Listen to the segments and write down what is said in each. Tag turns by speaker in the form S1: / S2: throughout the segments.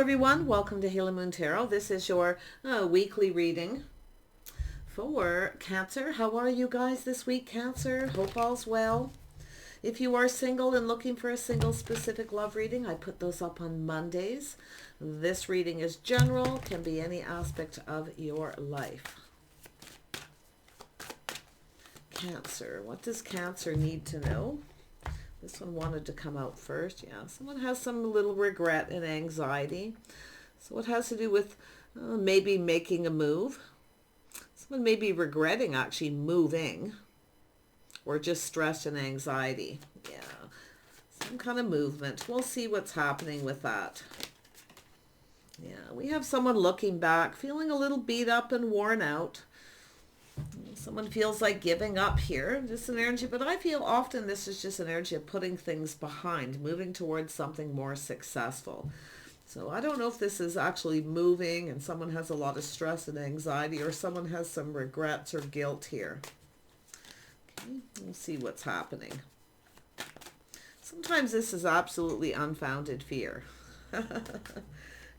S1: everyone, welcome to Halo Moon Tarot. This is your weekly reading for Cancer. How are you guys this week, Cancer? Hope all's well. If you are single and looking for a single specific love reading, I put those up on Mondays. This reading is general, can be any aspect of your life. Cancer, what does Cancer need to know? This one wanted to come out first. Yeah, someone has some little regret and anxiety. So it has to do with maybe making a move. Someone may be regretting actually moving, or just stress and anxiety. Yeah, some kind of movement. We'll see what's happening with that. Yeah, we have someone looking back, feeling a little beat up and worn out. Someone feels like giving up here, just an energy, but I feel often this is just an energy of putting things behind, moving towards something more successful. So I don't know if this is actually moving and someone has a lot of stress and anxiety, or someone has some regrets or guilt here. Okay, we'll see what's happening. Sometimes this is absolutely unfounded fear.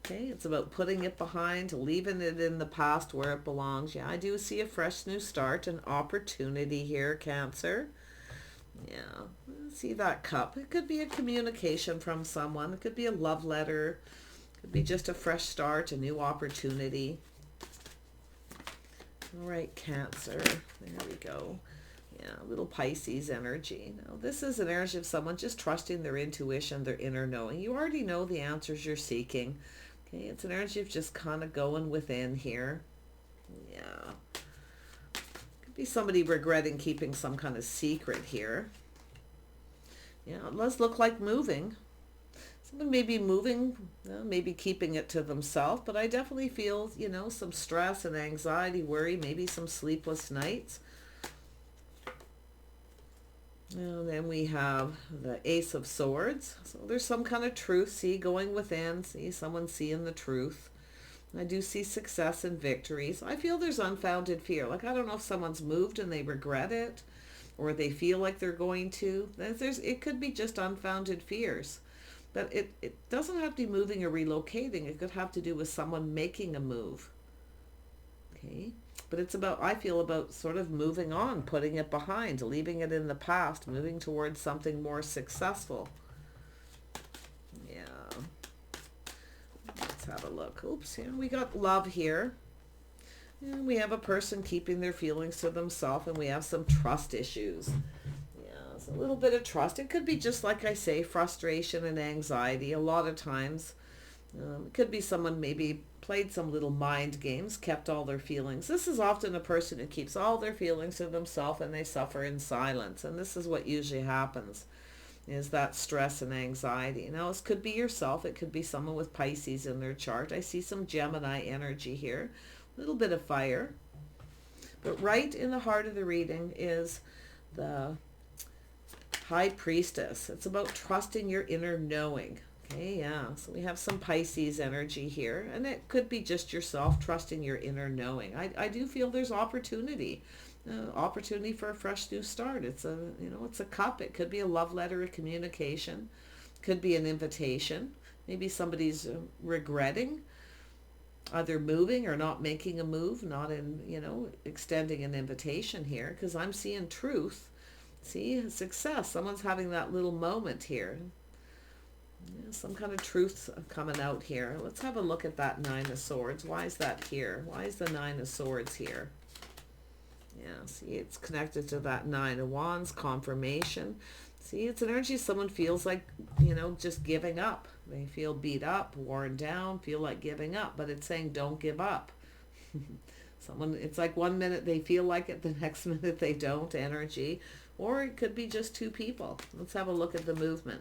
S1: Okay, it's about putting it behind, leaving it in the past where it belongs. Yeah, I do see a fresh new start, an opportunity here, Cancer. Yeah, see that cup. It could be a communication from someone. It could be a love letter. It could be just a fresh start, a new opportunity. All right, Cancer. There we go. Yeah, a little Pisces energy. Now, this is an energy of someone just trusting their intuition, their inner knowing. You already know the answers you're seeking. Okay, it's an energy of just kind of going within here. Yeah. Could be somebody regretting keeping some kind of secret here. Yeah, it does look like moving. Someone may be moving, maybe keeping it to themselves, but I definitely feel, you know, some stress and anxiety, worry, maybe some sleepless nights. And then we have the Ace of Swords. So there's some kind of truth, see, going within, see, someone seeing the truth. I do see success and victories. I feel there's unfounded fear. Like, I don't know if someone's moved and they regret it, or they feel like they're going to. It could be just unfounded fears. But it doesn't have to be moving or relocating. It could have to do with someone making a move. Okay. But it's about, I feel, about sort of moving on, putting it behind, leaving it in the past, moving towards something more successful. Yeah. Let's have a look. Oops, yeah, we got love here. And we have a person keeping their feelings to themselves, and we have some trust issues. Yeah, it's a little bit of trust. It could be just, like I say, frustration and anxiety. A lot of times, it could be someone maybe played some little mind games, kept all their feelings. This is often a person who keeps all their feelings to themselves and they suffer in silence. And this is what usually happens, is that stress and anxiety. Now, this could be yourself. It could be someone with Pisces in their chart. I see some Gemini energy here, a little bit of fire. But right in the heart of the reading is the High Priestess. It's about trusting your inner knowing. Okay, yeah, so we have some Pisces energy here, and it could be just yourself trusting your inner knowing. I do feel there's opportunity for a fresh new start. It's a, you know, it's a cup. It could be a love letter, a communication, could be an invitation. Maybe somebody's regretting either moving or not making a move, not in, you know, extending an invitation here, because I'm seeing truth. See, success. Someone's having that little moment here. Yeah, some kind of truth coming out here. Let's have a look at that Nine of Swords. Why is that here? Why is the Nine of Swords here? Yeah, see, it's connected to that Nine of Wands, confirmation. See, it's an energy someone feels like, you know, just giving up. They feel beat up, worn down, feel like giving up, but it's saying don't give up. Someone, it's like one minute they feel like it, the next minute they don't, energy. Or it could be just two people. Let's have a look at the movement.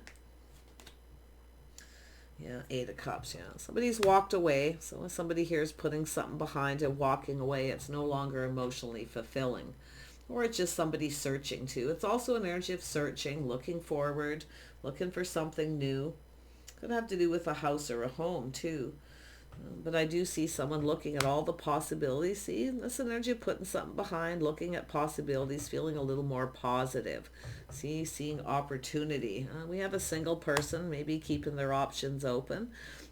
S1: Yeah, Eight of Cups, yeah. Somebody's walked away. So when somebody here is putting something behind and walking away, it's no longer emotionally fulfilling. Or it's just somebody searching too. It's also an energy of searching, looking forward, looking for something new. Could have to do with a house or a home too. But I do see someone looking at all the possibilities. See, this energy of putting something behind, looking at possibilities, feeling a little more positive. See, seeing opportunity. We have a single person, maybe keeping their options open.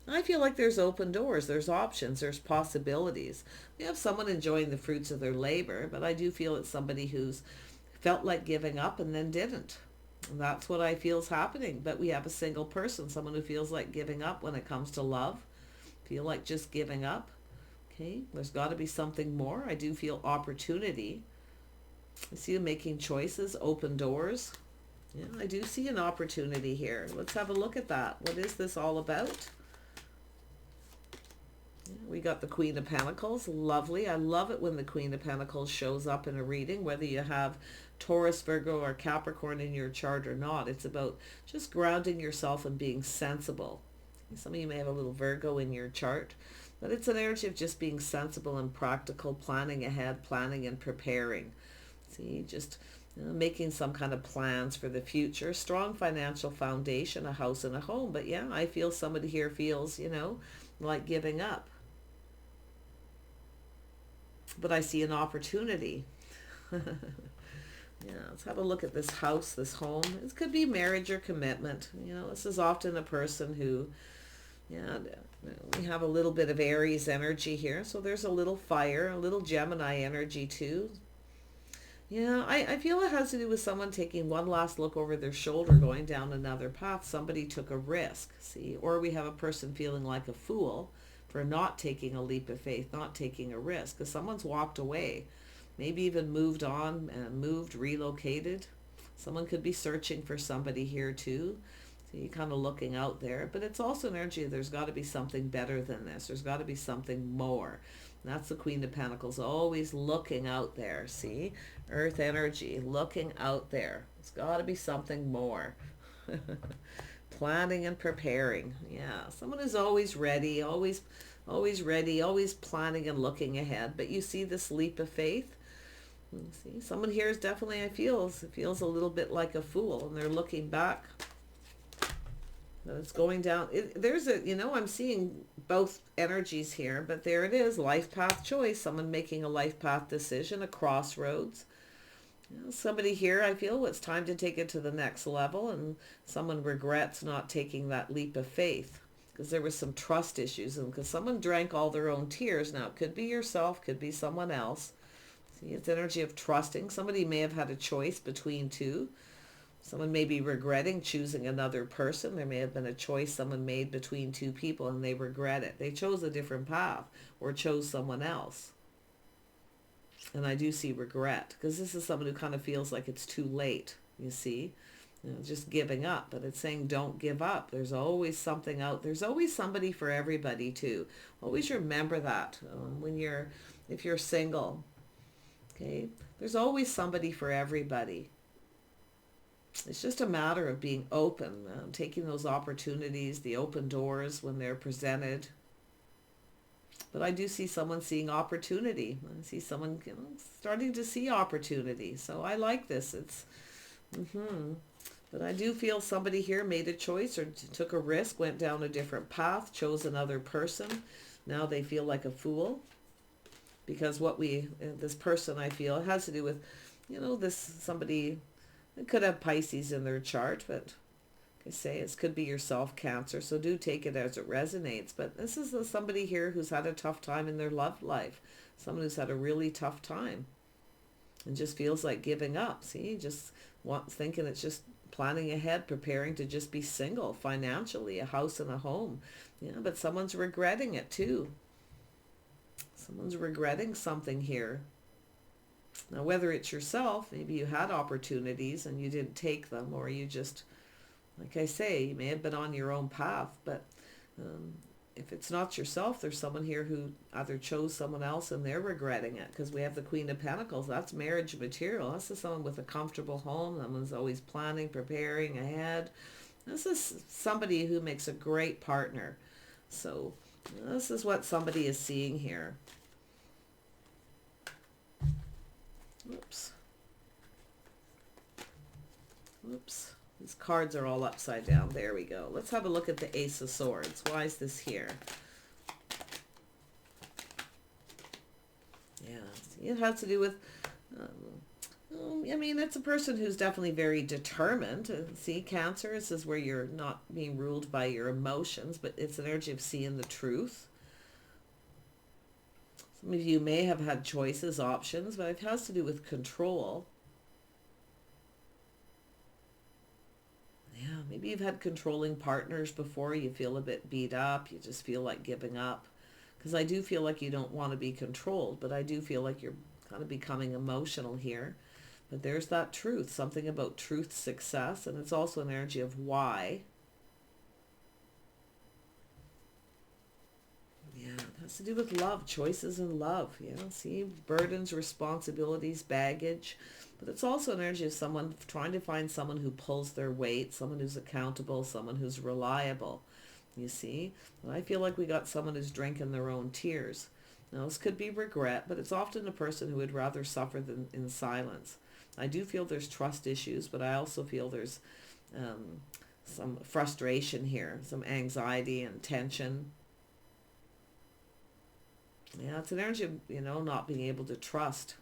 S1: I feel like there's open doors, there's options, there's possibilities. We have someone enjoying the fruits of their labor, but I do feel it's somebody who's felt like giving up and then didn't. And that's what I feel is happening. But we have a single person, someone who feels like giving up when it comes to love, feel like just giving up. Okay, there's got to be something more. I do feel opportunity. I see you making choices, open doors. Yeah, I do see an opportunity here. Let's have a look at that. What is this all about? Yeah, we got the Queen of Pentacles. Lovely. I love it when the Queen of Pentacles shows up in a reading, whether you have Taurus, Virgo, or Capricorn in your chart or not. It's about just grounding yourself and being sensible. Some of you may have a little Virgo in your chart, but it's an energy of just being sensible and practical, planning ahead, planning and preparing. See, just making some kind of plans for the future, strong financial foundation, a house and a home. But yeah, I feel somebody here feels, like giving up. But I see an opportunity. Yeah, let's have a look at this house, this home. It could be marriage or commitment. This is often a person who, yeah, we have a little bit of Aries energy here. So there's a little fire, a little Gemini energy too. Yeah, I feel it has to do with someone taking one last look over their shoulder, going down another path. Somebody took a risk, see? Or we have a person feeling like a fool for not taking a leap of faith, not taking a risk, because someone's walked away, maybe even moved on, moved, relocated. Someone could be searching for somebody here too. So you're kind of looking out there. But it's also an energy, there's got to be something better than this. There's got to be something more. And that's the Queen of Pentacles, always looking out there, see? Earth energy, looking out there. It's got to be something more. Planning and preparing. Yeah, someone who's always ready, always ready, always planning and looking ahead. But you see this leap of faith? See, someone here is definitely, feels a little bit like a fool, and they're looking back. But it's going down. I'm seeing both energies here, but there it is, life path choice. Someone making a life path decision, a crossroads. Somebody here, I feel it's time to take it to the next level, and someone regrets not taking that leap of faith because there was some trust issues, and because someone drank all their own tears. Now, it could be yourself, could be someone else. See, it's energy of trusting. Somebody may have had a choice between two. Someone may be regretting choosing another person. There may have been a choice someone made between two people and they regret it. They chose a different path or chose someone else. And I do see regret, because this is someone who kind of feels like it's too late, you see. Just giving up. But it's saying don't give up. There's always something out. There's always somebody for everybody too. Always remember that if you're single. Okay, there's always somebody for everybody. It's just a matter of being open, taking those opportunities, the open doors when they're presented. But I do see someone seeing opportunity. I see someone starting to see opportunity. So I like this. But I do feel somebody here made a choice or took a risk, went down a different path, chose another person. Now they feel like a fool. Because this person, I feel, it has to do with, somebody, it could have Pisces in their chart, but like I say, it could be yourself, Cancer. So do take it as it resonates. But this is somebody here who's had a tough time in their love life. Someone who's had a really tough time and just feels like giving up. See, thinking it's just planning ahead, preparing to just be single financially, a house and a home. Yeah, but someone's regretting it too. Someone's regretting something here. Now, whether it's yourself, maybe you had opportunities and you didn't take them, or you just, like I say, you may have been on your own path, but if it's not yourself, there's someone here who either chose someone else and they're regretting it, because we have the Queen of Pentacles. That's marriage material. This is someone with a comfortable home. Someone's always planning, preparing ahead. This is somebody who makes a great partner. So this is what somebody is seeing here. Oops. These cards are all upside down. There we go. Let's have a look at the Ace of Swords. Why is this here? Yeah, see, it has to do with I mean, it's a person who's definitely very determined. See, Cancer, this is where you're not being ruled by your emotions, but it's an energy of seeing the truth. Some of you may have had choices, options, but it has to do with control. Yeah, maybe you've had controlling partners before. You feel a bit beat up. You just feel like giving up. Because I do feel like you don't want to be controlled, but I do feel like you're kind of becoming emotional here. But there's that truth, something about truth, success, and it's also an energy of why. Yeah, it has to do with love, choices in love. Yeah, see, burdens, responsibilities, baggage. But it's also an energy of someone trying to find someone who pulls their weight, someone who's accountable, someone who's reliable. You see? And I feel like we got someone who's drinking their own tears. Now, this could be regret, but it's often a person who would rather suffer than in silence. I do feel there's trust issues, but I also feel there's some frustration here, some anxiety and tension. Yeah, it's an energy of, not being able to trust.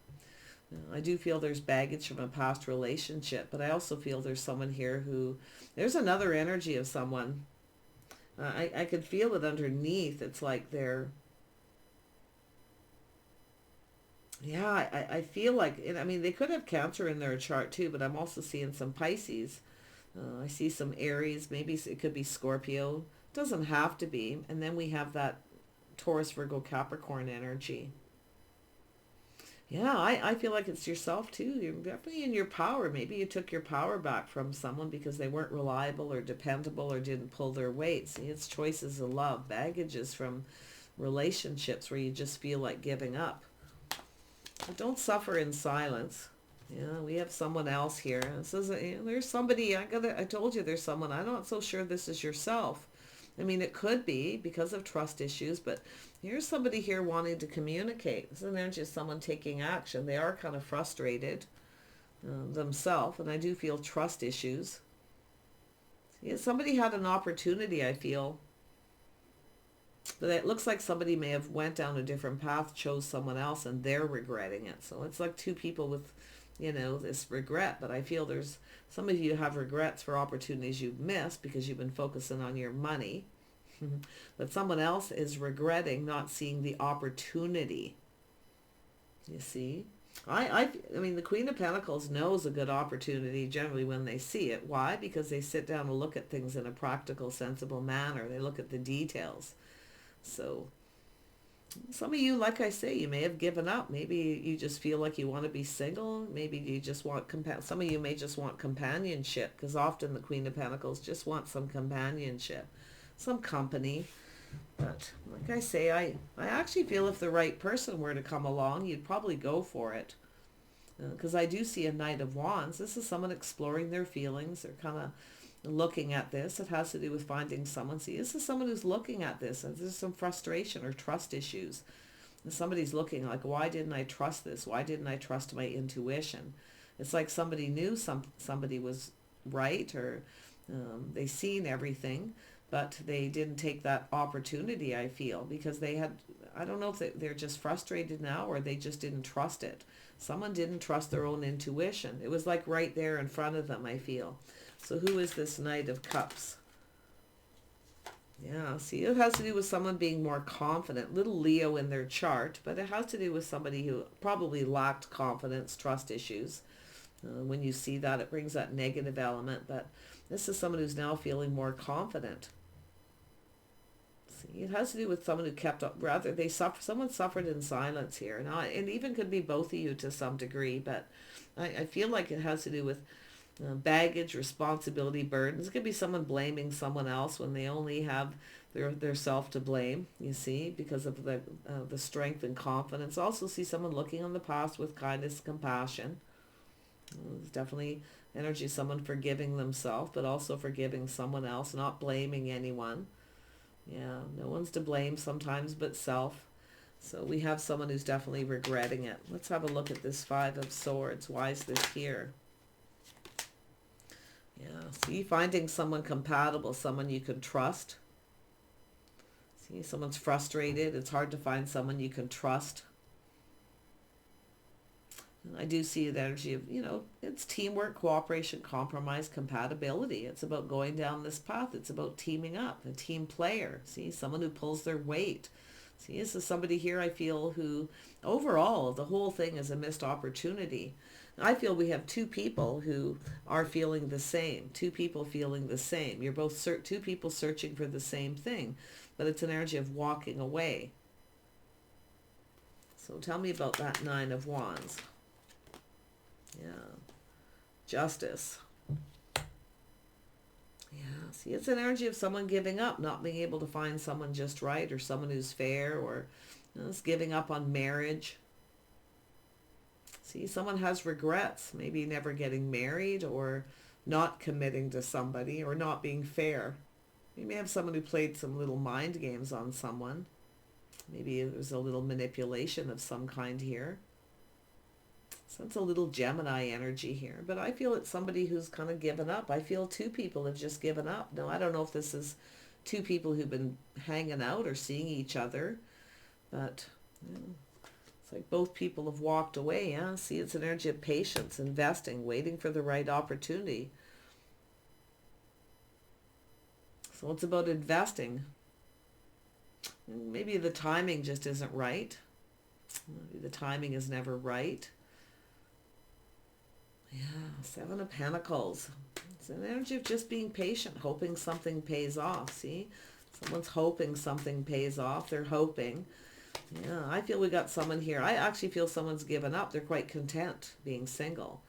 S1: I do feel there's baggage from a past relationship, but I also feel there's someone here who, there's another energy of someone. I could feel it underneath. It's like they're, yeah, I feel like, I mean, they could have Cancer in their chart too, but I'm also seeing some Pisces. I see some Aries, maybe it could be Scorpio. Doesn't have to be. And then we have that Taurus, Virgo, Capricorn energy. Yeah, I feel like it's yourself too. You're definitely in your power. Maybe you took your power back from someone because they weren't reliable or dependable or didn't pull their weight. See, it's choices of love, baggages from relationships where you just feel like giving up. But don't suffer in silence. Yeah, we have someone else here. It says there's somebody. I told you there's someone. I'm not so sure this is yourself. I mean, it could be because of trust issues, but here's somebody here wanting to communicate. This is an energy of someone taking action. They are kind of frustrated themselves, and I do feel trust issues. Yeah, somebody had an opportunity, I feel, but it looks like somebody may have went down a different path, chose someone else, and they're regretting it. So it's like two people with, this regret. But I feel there's some of you have regrets for opportunities you've missed because you've been focusing on your money. But someone else is regretting not seeing the opportunity. You see? I mean, the Queen of Pentacles knows a good opportunity generally when they see it. Why? Because they sit down and look at things in a practical, sensible manner. They look at the details. So some of you, like I say, you may have given up. Maybe you just feel like you want to be single. Maybe you just want some of you may just want companionship, because often the Queen of Pentacles just wants some companionship, some company. But like I say, I actually feel if the right person were to come along, you'd probably go for it. Because I do see a Knight of Wands. This is someone exploring their feelings. They're kind of looking at this. It has to do with finding someone. See, this is someone who's looking at this, and there's some frustration or trust issues. And somebody's looking like, why didn't I trust this? Why didn't I trust my intuition? It's like somebody knew somebody was right, or they seen everything, but they didn't take that opportunity, I feel, because they had, I don't know if they're just frustrated now or they just didn't trust it. Someone didn't trust their own intuition. It was like right there in front of them, I feel. So who is this Knight of Cups? Yeah, see, it has to do with someone being more confident. Little Leo in their chart, but it has to do with somebody who probably lacked confidence, trust issues. When you see that, it brings that negative element, but this is someone who's now feeling more confident. See, it has to do with someone who kept up, rather, someone suffered in silence here. Now, it even could be both of you to some degree, but I feel like it has to do with baggage, responsibility, burdens. It could be someone blaming someone else when they only have their self to blame, you see, because of the strength and confidence. Also see someone looking on the past with kindness, compassion. It's definitely energy of someone forgiving themselves, but also forgiving someone else, not blaming anyone. Yeah, no one's to blame sometimes but self. So we have someone who's definitely regretting it. Let's have a look at this Five of Swords. Why is this here? Yeah, see, finding someone compatible, someone you can trust. See, someone's frustrated. It's hard to find someone you can trust. I do see the energy of, it's teamwork, cooperation, compromise, compatibility. It's about going down this path. It's about teaming up, a team player. See, someone who pulls their weight. See, this is somebody here I feel who, overall, the whole thing is a missed opportunity. I feel we have two people who are feeling the same, two people feeling the same. You're both two people searching for the same thing, but it's an energy of walking away. So tell me about that Nine of Wands. Yeah. Justice. Yeah. See, it's an energy of someone giving up, not being able to find someone just right, or someone who's fair, or it's giving up on marriage. See, someone has regrets, maybe never getting married, or not committing to somebody, or not being fair. You may have someone who played some little mind games on someone. Maybe there's a little manipulation of some kind here. So it's a little Gemini energy here. But I feel it's somebody who's kind of given up. I feel two people have just given up. Now, I don't know if this is two people who've been hanging out or seeing each other. But it's like both people have walked away. Yeah, see, it's an energy of patience, investing, waiting for the right opportunity. So it's about investing. Maybe the timing just isn't right. Maybe the timing is never right. Yeah, Seven of Pentacles. It's an energy of just being patient, hoping something pays off. See? Someone's hoping something pays off. They're hoping. Yeah, I feel we got someone here. I actually feel someone's given up. They're quite content being single.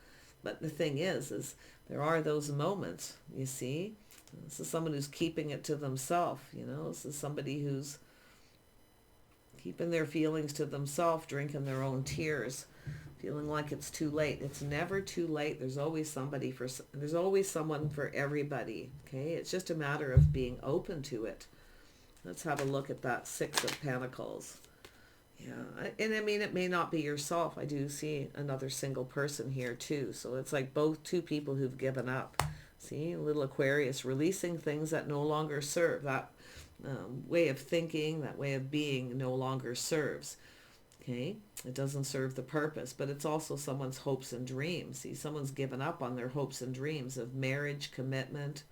S1: But the thing is there are those moments, you see? This is someone who's keeping it to themselves, This is somebody who's keeping their feelings to themselves, drinking their own tears, feeling like it's too late. It's never too late. There's always someone for everybody, okay? It's just a matter of being open to it. Let's have a look at that Six of Pentacles. Yeah, and I mean, it may not be yourself. I do see another single person here too. So it's like both two people who've given up. See, little Aquarius, releasing things that no longer serve. That way of thinking, that way of being no longer serves. Okay, it doesn't serve the purpose, but it's also someone's hopes and dreams. See, someone's given up on their hopes and dreams of marriage, commitment.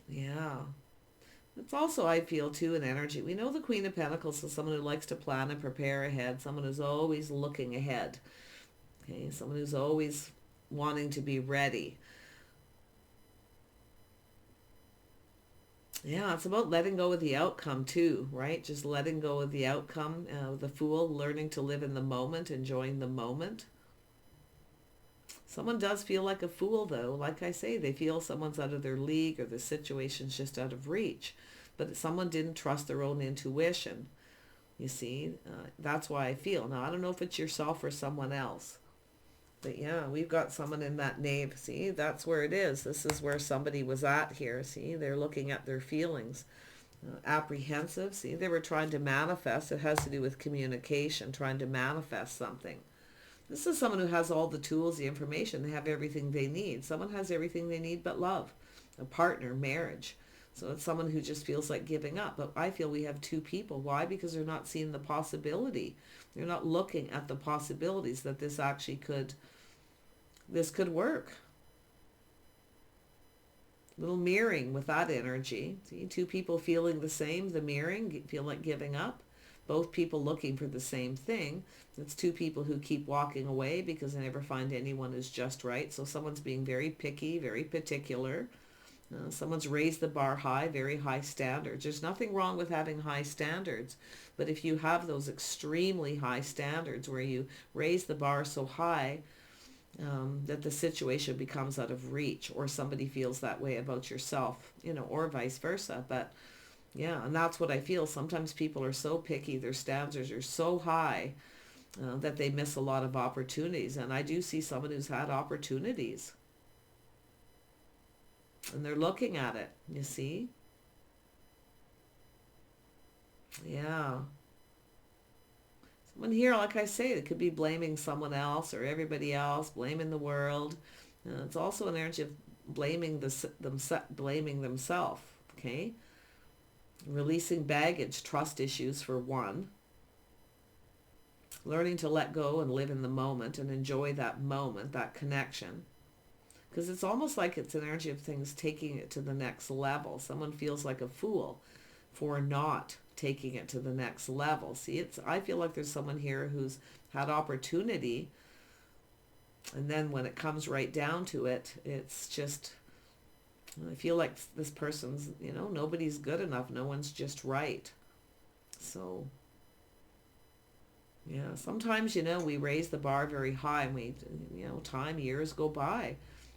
S1: Yeah. It's also, I feel, too, an energy. We know the Queen of Pentacles is someone who likes to plan and prepare ahead, someone who's always looking ahead. Okay, someone who's always wanting to be ready. Yeah, it's about letting go of the outcome too, right? Just letting go of the outcome. The Fool, learning to live in the moment, enjoying the moment. Someone does feel like a fool, though. Like I say, they feel someone's out of their league or the situation's just out of reach. But someone didn't trust their own intuition. You see, that's why I feel. Now, I don't know if it's yourself or someone else. But yeah, we've got someone in that Knave. See, that's where it is. This is where somebody was at here. See, they're looking at their feelings. Apprehensive. See, they were trying to manifest. It has to do with communication, trying to manifest something. This is someone who has all the tools, the information. They have everything they need. Someone has everything they need but love, a partner, marriage. So it's someone who just feels like giving up. But I feel we have two people. Why? Because they're not seeing the possibility. They're not looking at the possibilities that this could work. Little mirroring with that energy. See, two people feeling the same, the mirroring, feel like giving up. Both people looking for the same thing. It's two people who keep walking away because they never find anyone who's just right. So someone's being very picky, very particular. Someone's raised the bar high, very high standards. There's nothing wrong with having high standards. But if you have those extremely high standards where you raise the bar so high that the situation becomes out of reach, or somebody feels that way about yourself, or vice versa. But yeah, and that's what I feel. Sometimes people are so picky, their standards are so high that they miss a lot of opportunities. And I do see someone who's had opportunities. And they're looking at it, you see? Yeah. Someone here, like I say, it could be blaming someone else or everybody else, blaming the world. It's also an energy of blaming themselves, okay? Releasing baggage, trust issues for one. Learning to let go and live in the moment and enjoy that moment, that connection. Because it's almost like it's an energy of things taking it to the next level. Someone feels like a fool for not taking it to the next level. See, I feel like there's someone here who's had opportunity, and then when it comes right down to it, it's just, I feel like this person's, nobody's good enough. No one's just right. So, yeah, sometimes, we raise the bar very high and years go by.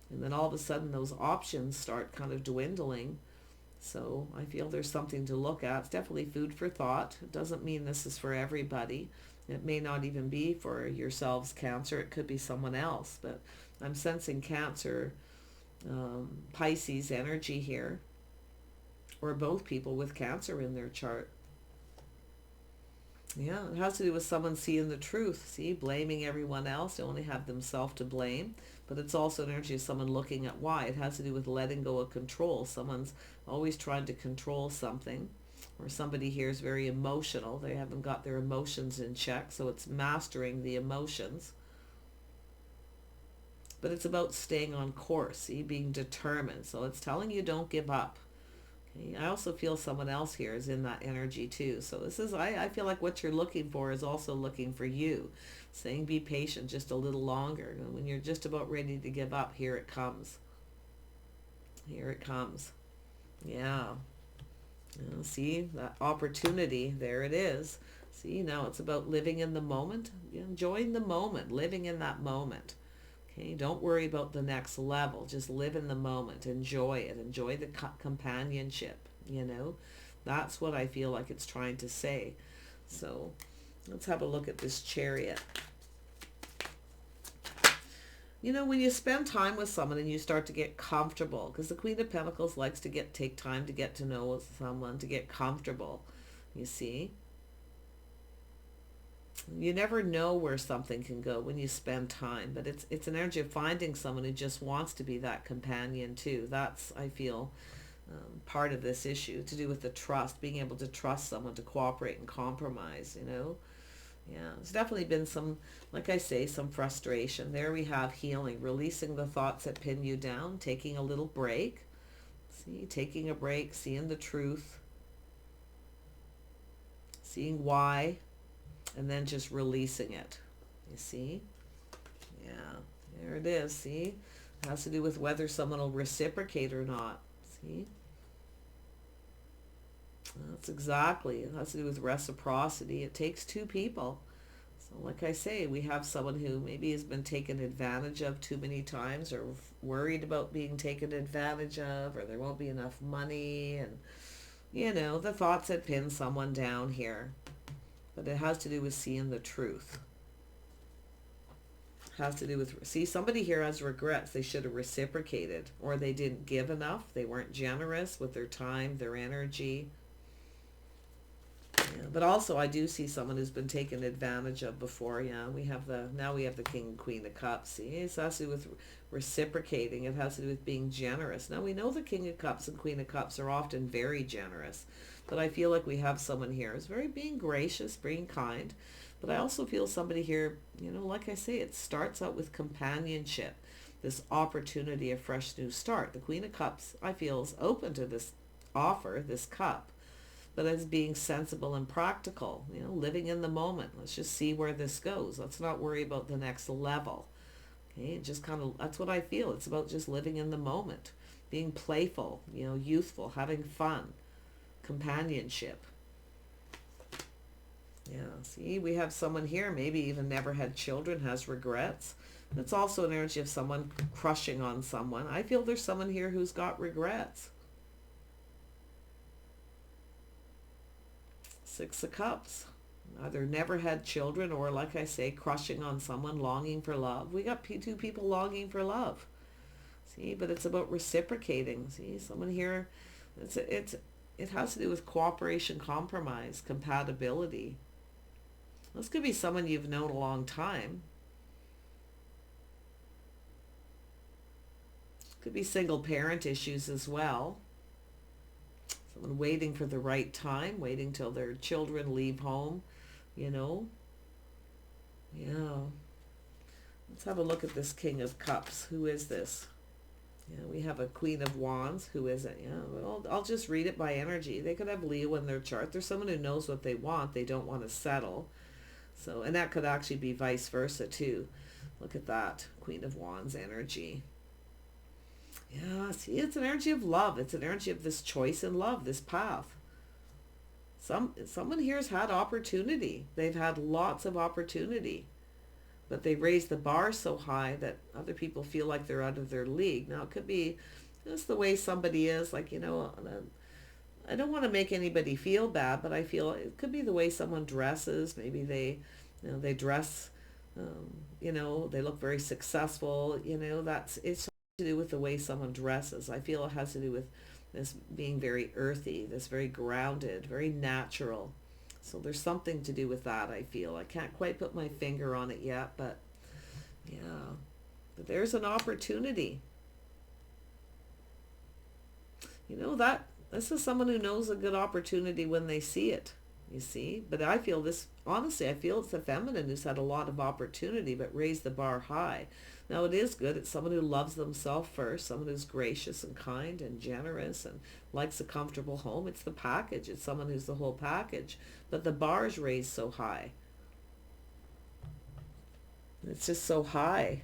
S1: And then all of a sudden those options start kind of dwindling. So I feel there's something to look at. It's definitely food for thought. It doesn't mean this is for everybody. It may not even be for yourselves, Cancer. It could be someone else. But I'm sensing Cancer, Pisces energy here. Or both people with Cancer in their chart. Yeah, it has to do with someone seeing the truth. See, blaming everyone else. They only have themselves to blame. But it's also an energy of someone looking at why. It has to do with letting go of control. Someone's always trying to control something. Or somebody here is very emotional. They haven't got their emotions in check. So it's mastering the emotions. But it's about staying on course. See, being determined. So it's telling you don't give up. I also feel someone else here is in that energy too. So this is, I feel like what you're looking for is also looking for you. Saying be patient just a little longer. And when you're just about ready to give up, here it comes. Here it comes. Yeah. See, that opportunity, there it is. See, now it's about living in the moment. Enjoying the moment, living in that moment. Okay, don't worry about the next level. Just live in the moment. Enjoy it. Enjoy the companionship, That's what I feel like it's trying to say. So let's have a look at this Chariot. When you spend time with someone and you start to get comfortable, because the Queen of Pentacles likes to take time to get to know someone, to get comfortable, you see. You never know where something can go when you spend time, but it's an energy of finding someone who just wants to be that companion too. That's, I feel, part of this issue, to do with the trust, being able to trust someone, to cooperate and compromise, Yeah, there's definitely been some, like I say, some frustration. There we have healing, releasing the thoughts that pin you down, taking a little break. See, taking a break, seeing the truth, seeing why, and then just releasing it. You see? Yeah, there it is. See? It has to do with whether someone will reciprocate or not. See? That's exactly. It has to do with reciprocity. It takes two people. So like I say, we have someone who maybe has been taken advantage of too many times, or worried about being taken advantage of, or there won't be enough money, and the thoughts that pin someone down here. But it has to do with seeing the truth. It has to do with, see, somebody here has regrets. They should have reciprocated, or they didn't give enough. They weren't generous with their time, their energy. Yeah, but also I do see someone who's been taken advantage of before. Yeah, now we have the King and Queen of Cups. See, it has to do with reciprocating. It has to do with being generous. Now we know the King of Cups and Queen of Cups are often very generous, but I feel like we have someone here who's very being gracious, being kind. But I also feel somebody here, like I say, it starts out with companionship, this opportunity, a fresh new start. The Queen of Cups, I feel, is open to this offer, this cup, but as being sensible and practical, living in the moment. Let's just see where this goes. Let's not worry about the next level. Okay, just kind of, that's what I feel. It's about just living in the moment, being playful, youthful, having fun, companionship. Yeah, see, we have someone here, maybe even never had children, has regrets. It's also an energy of someone crushing on someone. I feel there's someone here who's got regrets. Six of Cups. Either never had children, or, like I say, crushing on someone, longing for love. We got two people longing for love. See, but it's about reciprocating. See, someone here, it has to do with cooperation, compromise, compatibility. This could be someone you've known a long time. Could be single parent issues as well. Someone waiting for the right time, waiting till their children leave home, Yeah. Let's have a look at this King of Cups. Who is this? Yeah, we have a Queen of Wands. Who is it? Yeah, well, I'll just read it by energy. They could have Leo in their chart. There's someone who knows what they want. They don't want to settle. So, and that could actually be vice versa too. Look at that. Queen of Wands energy. Yeah, see, it's an energy of love. It's an energy of this choice in love, this path. Someone here has had opportunity. They've had lots of opportunity. But they raise the bar so high that other people feel like they're out of their league. Now, it could be just the way somebody is. Like, I don't want to make anybody feel bad, but I feel it could be the way someone dresses. Maybe they dress, they look very successful. It's to do with the way someone dresses. I feel it has to do with this being very earthy, this very grounded, very natural. So there's something to do with that, I feel. I can't quite put my finger on it yet, but yeah. But there's an opportunity. This is someone who knows a good opportunity when they see it, you see. But I feel this, honestly, I feel it's the feminine who's had a lot of opportunity but raised the bar high. Now, it is good. It's someone who loves themselves first, someone who's gracious and kind and generous and likes a comfortable home. It's the package. It's someone who's the whole package. But the bar's raised so high. It's just so high.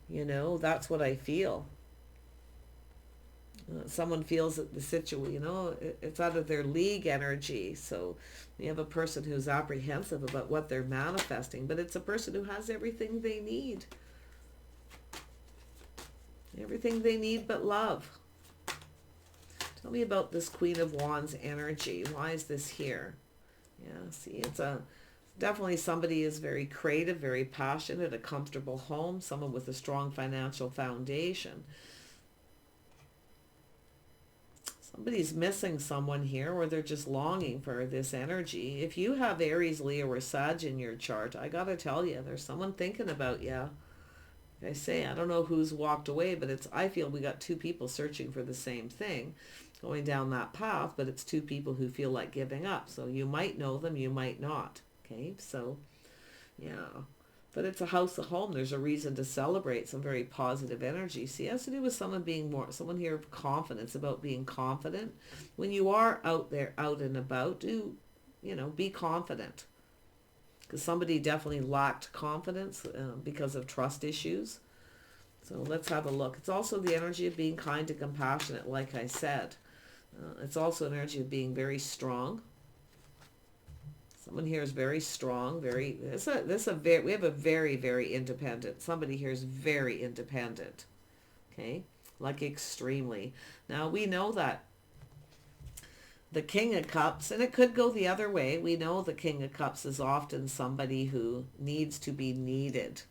S1: That's what I feel. Someone feels that the situation, it's out of their league energy. So you have a person who's apprehensive about what they're manifesting, but it's a person who has everything they need. Everything they need but love. Tell me about this Queen of Wands energy. Why is this here? Yeah, see, definitely somebody is very creative, very passionate, a comfortable home, someone with a strong financial foundation. Somebody's missing someone here, or they're just longing for this energy. If you have Aries, Leo, or Sag in your chart, I gotta tell you, there's someone thinking about you. I say, I don't know who's walked away, but I feel we got two people searching for the same thing, going down that path, but it's two people who feel like giving up. So you might know them, you might not. Okay, so yeah. But it's a house, a home. There's a reason to celebrate, some very positive energy. See, it has to do with someone here of confidence, about being confident. When you are out there, out and about, be confident. Because somebody definitely lacked confidence because of trust issues. So let's have a look. It's also the energy of being kind and compassionate, like I said. It's also an energy of being very strong. Someone here is very strong, we have a very, very independent. Somebody here is very independent. Okay? Like extremely. Now we know that the King of Cups, and it could go the other way. We know the King of Cups is often somebody who needs to be needed.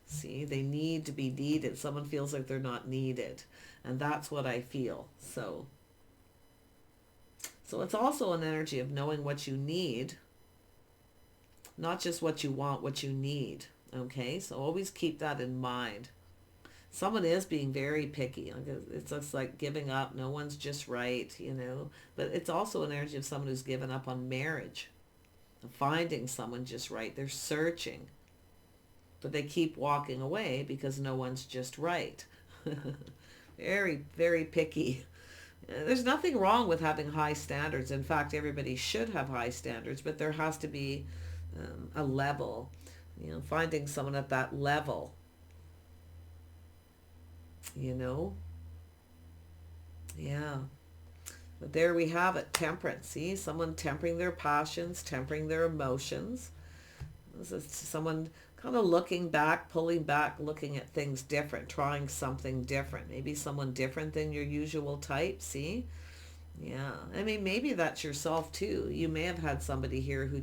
S1: See, they need to be needed. Someone feels like they're not needed. And that's what I feel. So it's also an energy of knowing what you need. Not just what you want, what you need. Okay? So always keep that in mind. Someone is being very picky. It's just like giving up. No one's just right, But it's also an energy of someone who's given up on marriage. Finding someone just right. They're searching. But they keep walking away because no one's just right. Very, very picky. There's nothing wrong with having high standards. In fact, everybody should have high standards, but there has to be a level. Finding someone at that level. Yeah. But there we have it, temperance. See, someone tempering their passions, tempering their emotions. This is someone kind of looking back, pulling back, looking at things different, trying something different. Maybe someone different than your usual type, see? Yeah. I mean, maybe that's yourself too. You may have had somebody here who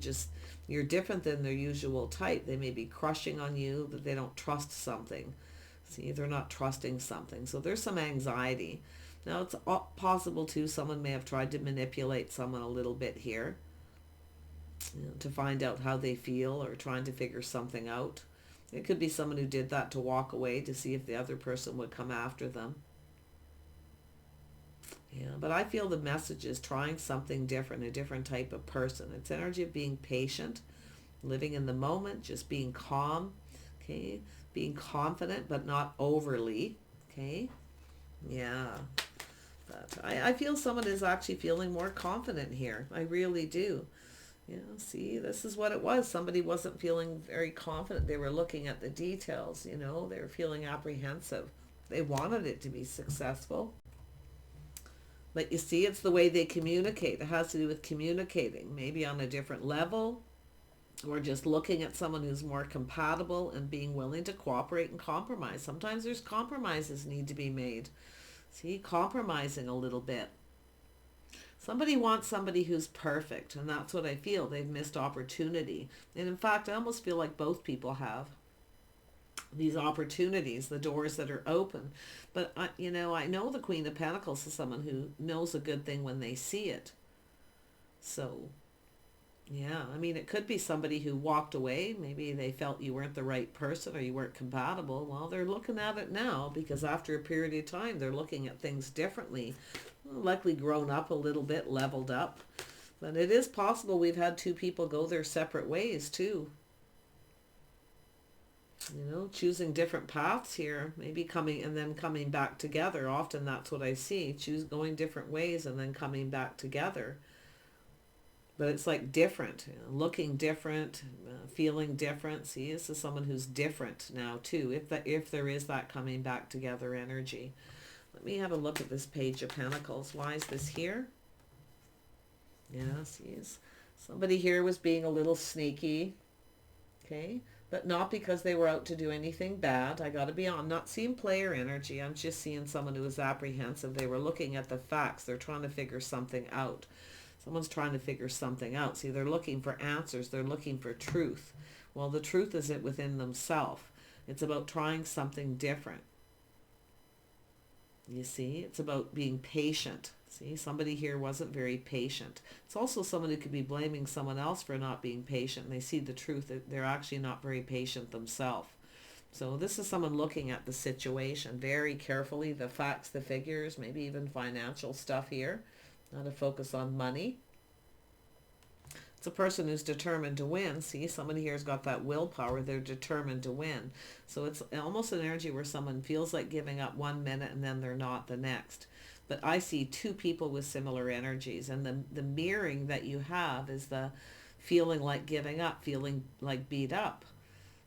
S1: you're different than their usual type. They may be crushing on you, that they don't trust something. See, they're not trusting something. So there's some anxiety. Now, it's possible, too, someone may have tried to manipulate someone a little bit here to find out how they feel, or trying to figure something out. It could be someone who did that to walk away to see if the other person would come after them. Yeah, but I feel the message is trying something different, a different type of person. It's energy of being patient, living in the moment, just being calm, okay, being confident but not overly, okay. Yeah, but I feel someone is actually feeling more confident here. I really do. Yeah, see, this is what it was. Somebody wasn't feeling very confident. They were looking at the details, you know, they were feeling apprehensive. They wanted it to be successful. But you see, it's the way they communicate. It has to do with communicating, maybe on a different level, or just looking at someone who's more compatible and being willing to cooperate and compromise. Sometimes there's compromises need to be made. See, compromising a little bit. Somebody wants somebody who's perfect, and that's what I feel. They've missed opportunity. And in fact, I almost feel like both people have these opportunities, the doors that are open. But, I know the Queen of Pentacles is someone who knows a good thing when they see it. So, yeah, I mean, it could be somebody who walked away. Maybe they felt you weren't the right person or you weren't compatible. Well, they're looking at it now because after a period of time, they're looking at things differently. Likely grown up a little bit, leveled up. But it is possible we've had two people go their separate ways too. Choosing different paths here, maybe coming and then coming back together. Often that's what I see. Going different ways and then coming back together. But it's like different, looking different, feeling different. See, this is someone who's different now too, if there is that coming back together energy. Let me have a look at this Page of Pentacles. Why is this here? Yes, somebody here was being a little sneaky, okay? But not because they were out to do anything bad. I got to be on. I'm not seeing player energy. I'm just seeing someone who is apprehensive. They were looking at the facts. They're trying to figure something out. Someone's trying to figure something out. See, they're looking for answers. They're looking for truth. Well, the truth is it within themselves. It's about trying something different. You see, it's about being patient. See, somebody here wasn't very patient. It's also someone who could be blaming someone else for not being patient. And they see the truth that they're actually not very patient themselves. So this is someone looking at the situation very carefully, the facts, the figures, maybe even financial stuff here. Not a focus on money. It's a person who's determined to win. See, somebody here's got that willpower. They're determined to win. So it's almost an energy where someone feels like giving up 1 minute and then they're not the next. But I see two people with similar energies. And the mirroring that you have is the feeling like giving up, feeling like beat up.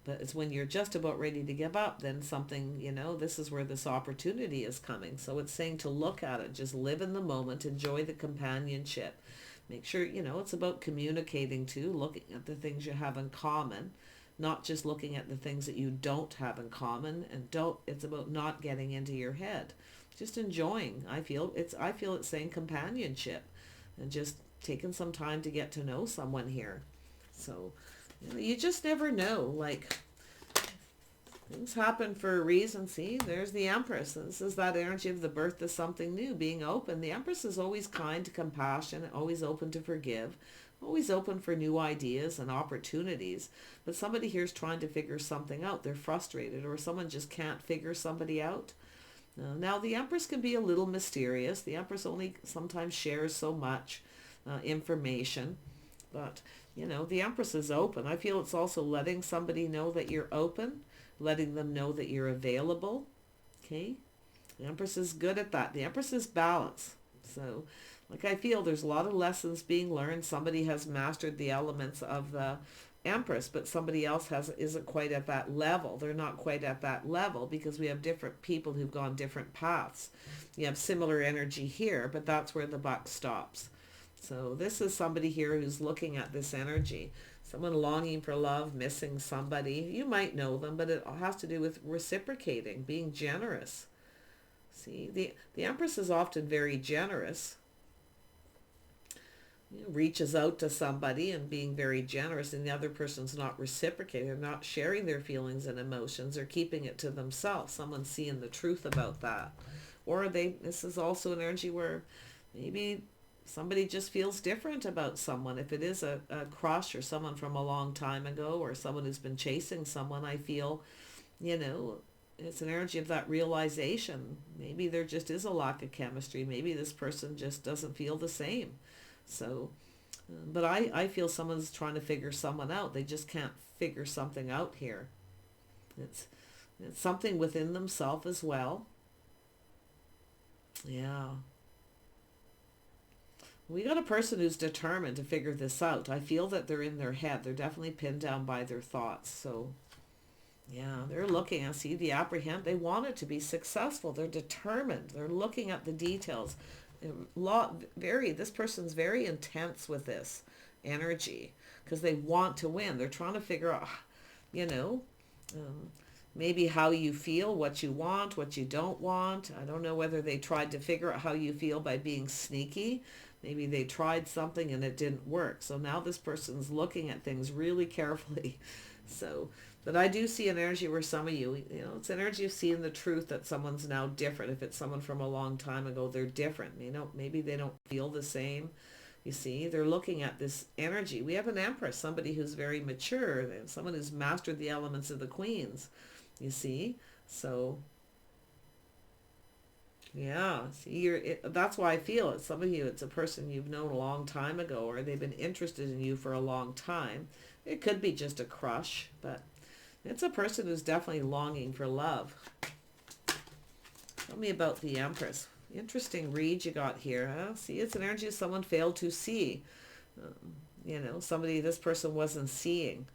S1: But it's when you're just about ready to give up, then something, this is where this opportunity is coming. So it's saying to look at it, just live in the moment, enjoy the companionship. Make sure, it's about communicating too, looking at the things you have in common, not just looking at the things that you don't have in common, and it's about not getting into your head. Just enjoying. I feel it's saying companionship and just taking some time to get to know someone here. So, you just never know, like things happen for a reason. See, there's the Empress. This is that energy of the birth of something new, being open. The Empress is always kind, compassionate, always open to forgive, always open for new ideas and opportunities. But somebody here is trying to figure something out. They're frustrated, or someone just can't figure somebody out. Now, the Empress can be a little mysterious. The Empress only sometimes shares so much information. But, the Empress is open. I feel it's also letting somebody know that you're open, letting them know that you're available. Okay? The Empress is good at that. The Empress is balance. So, I feel there's a lot of lessons being learned. Somebody has mastered the elements of the Empress, but somebody else isn't quite at that level. They're not quite at that level because we have different people who've gone different paths. You have similar energy here, but that's where the buck stops. So this is somebody here who's looking at this energy. Someone longing for love, missing somebody. You might know them, but it has to do with reciprocating, being generous. See, the Empress is often very generous. Reaches out to somebody and being very generous, and the other person's not reciprocating. They're not sharing their feelings and emotions. They're keeping it to themselves. Someone's seeing the truth about that. Or this is also an energy where maybe somebody just feels different about someone. If it is a crush or someone from a long time ago or someone who's been chasing someone, I feel, it's an energy of that realization. Maybe there just is a lack of chemistry. Maybe this person just doesn't feel the same. So But I feel someone's trying to figure someone out. They just can't figure something out here. It's, it's something within themselves as well. Yeah. We got a person who's determined to figure this out. I feel that they're in their head. They're definitely pinned down by their thoughts. So, yeah, they're looking. I see the apprehend. They want it to be successful. They're determined. They're looking at the details. This person's very intense with this energy because they want to win. They're trying to figure out, you know, um, maybe how you feel, what you want, what you don't want. I don't know whether they tried to figure out how you feel by being sneaky. Maybe they tried something and it didn't work. So now this person's looking at things really carefully. So, but I do see an energy where some of you, it's energy of seeing the truth that someone's now different. If it's someone from a long time ago, they're different. Maybe they don't feel the same. You see, they're looking at this energy. We have an Empress, somebody who's very mature, someone who's mastered the elements of the Queens. You see, so yeah, see, that's why I feel it. Some of you, it's a person you've known a long time ago, or they've been interested in you for a long time. It could be just a crush, but it's a person who's definitely longing for love. Tell me about the Empress. Interesting read you got here, huh? See, it's an energy someone failed to see. This person wasn't seeing.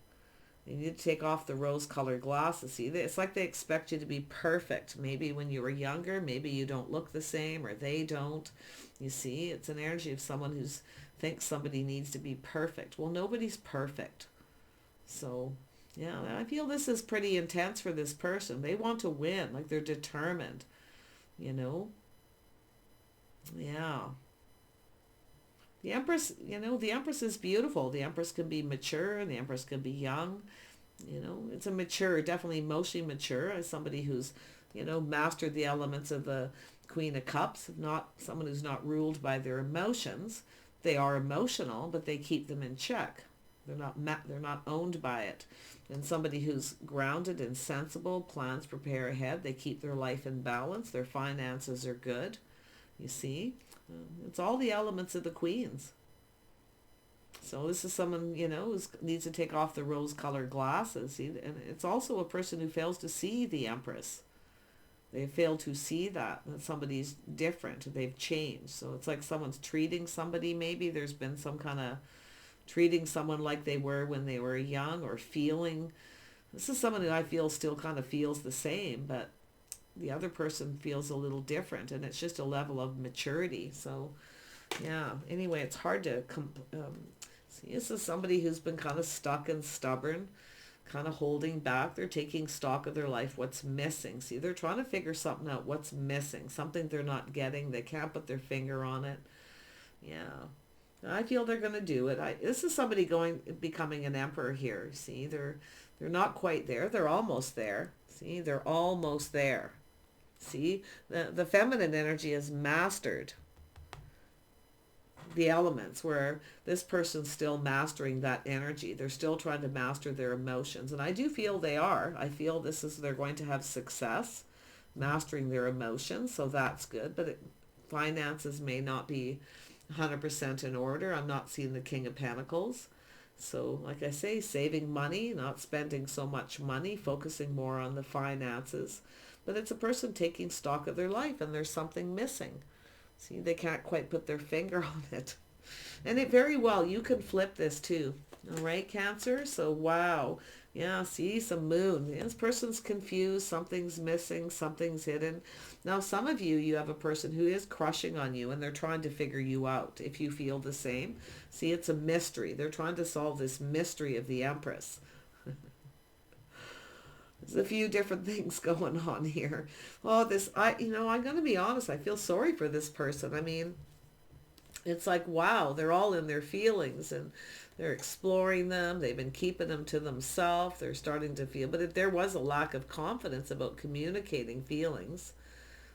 S1: You need to take off the rose-colored glasses. See, it's like they expect you to be perfect. Maybe when you were younger, maybe you don't look the same, or they don't. You see, it's an energy of someone who thinks somebody needs to be perfect. Well, nobody's perfect. So, yeah, I feel this is pretty intense for this person. They want to win, like they're determined. Yeah. The Empress is beautiful. The Empress can be mature and the Empress can be young. It's a mature, definitely emotionally mature, as somebody who's, mastered the elements of the Queen of Cups, not someone who's not ruled by their emotions. They are emotional, but they keep them in check. They're not owned by it. And somebody who's grounded and sensible, plans prepare ahead. They keep their life in balance. Their finances are good. You see? It's all the elements of the Queens. So this is someone, who needs to take off the rose-colored glasses. See? And it's also a person who fails to see the Empress. They fail to see that somebody's different. They've changed. So it's like someone's treating somebody. Maybe there's been some kind of treating someone like they were when they were young, or feeling. This is someone who I feel still kind of feels the same, but the other person feels a little different, and it's just a level of maturity. So yeah, anyway, it's hard to see. This is somebody who's been kind of stuck and stubborn, kind of holding back. They're taking stock of their life, what's missing. See, they're trying to figure something out, what's missing, something they're not getting. They can't put their finger on it. Yeah, I feel they're going to do it. This is somebody becoming an emperor here. See, they're not quite there. They're almost there. See, they're almost there. See, the feminine energy has mastered the elements, where this person's still mastering that energy. They're still trying to master their emotions. And I do feel they are. I feel they're going to have success mastering their emotions. So that's good. But finances may not be 100% in order. I'm not seeing the King of Pentacles. So like I say, saving money, not spending so much money, focusing more on the finances. But it's a person taking stock of their life, and there's something missing. See, they can't quite put their finger on it. And it very well, you can flip this too. All right, Cancer? So, wow. Yeah, see, some moon. This person's confused. Something's missing. Something's hidden. Now, some of you have a person who is crushing on you, and they're trying to figure you out, if you feel the same. See, it's a mystery. They're trying to solve this mystery of the Empress. There's a few different things going on here. Oh, I'm going to be honest. I feel sorry for this person. I mean, it's like, wow, they're all in their feelings and they're exploring them. They've been keeping them to themselves. They're starting to feel, but if there was a lack of confidence about communicating feelings.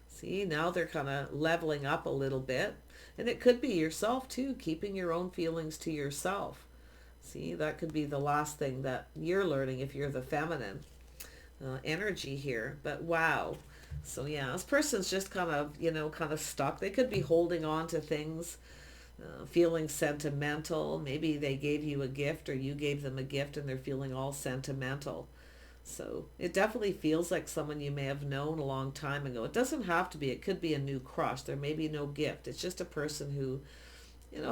S1: See, now they're kind of leveling up a little bit. And it could be yourself too, keeping your own feelings to yourself. See, that could be the last thing that you're learning if you're the feminine energy here. But wow. So yeah, this person's just kind of stuck. They could be holding on to things feeling sentimental. Maybe they gave you a gift or you gave them a gift and they're feeling all sentimental. So it definitely feels like someone you may have known a long time ago. It doesn't have to be. It could be a new crush. There may be no gift. It's just a person who,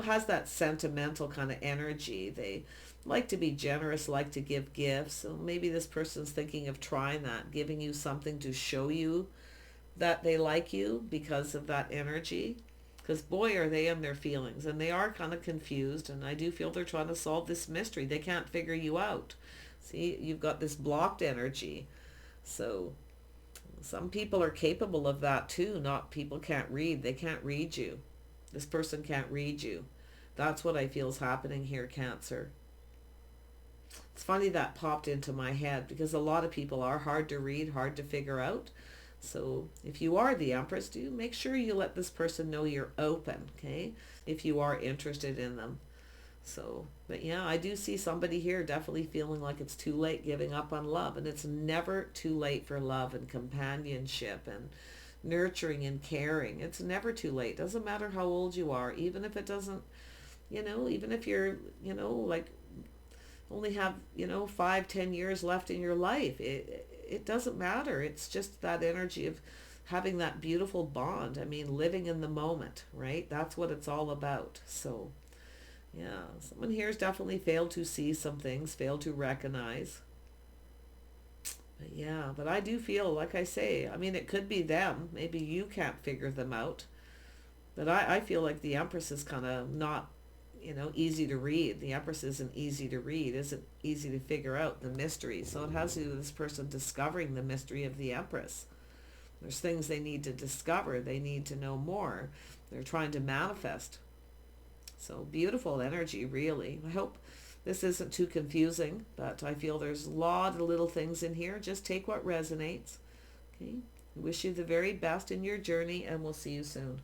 S1: has that sentimental kind of energy. They like to be generous, like to give gifts. So maybe this person's thinking of trying that, giving you something to show you that they like you because of that energy. Because boy, are they in their feelings. And they are kind of confused. And I do feel they're trying to solve this mystery. They can't figure you out. See, you've got this blocked energy. So some people are capable of that too. Not people can't read. They can't read you. This person can't read you. That's what I feel is happening here, Cancer. It's funny that popped into my head because a lot of people are hard to read, hard to figure out. So if you are the Empress, do make sure you let this person know you're open, okay? If you are interested in them. So, but yeah, I do see somebody here definitely feeling like it's too late giving up on love. And it's never too late for love and companionship and nurturing and caring. It's never too late. Doesn't matter how old you are. Even if it doesn't, even if you're, like only have, 5-10 years left in your life. It doesn't matter. It's just that energy of having that beautiful bond. I mean, living in the moment, right? That's what it's all about. So, yeah, someone here has definitely failed to see some things, failed to recognize. But yeah, but I do feel, like I say, I mean, it could be them. Maybe you can't figure them out. But I feel like the Empress is kind of not, easy to read. The Empress isn't easy to read, isn't easy to figure out the mystery. So it has to do with this person discovering the mystery of the Empress. There's things they need to discover. They need to know more. They're trying to manifest. So beautiful energy, really. I hope this isn't too confusing, but I feel there's a lot of little things in here. Just take what resonates. Okay. I wish you the very best in your journey, and we'll see you soon.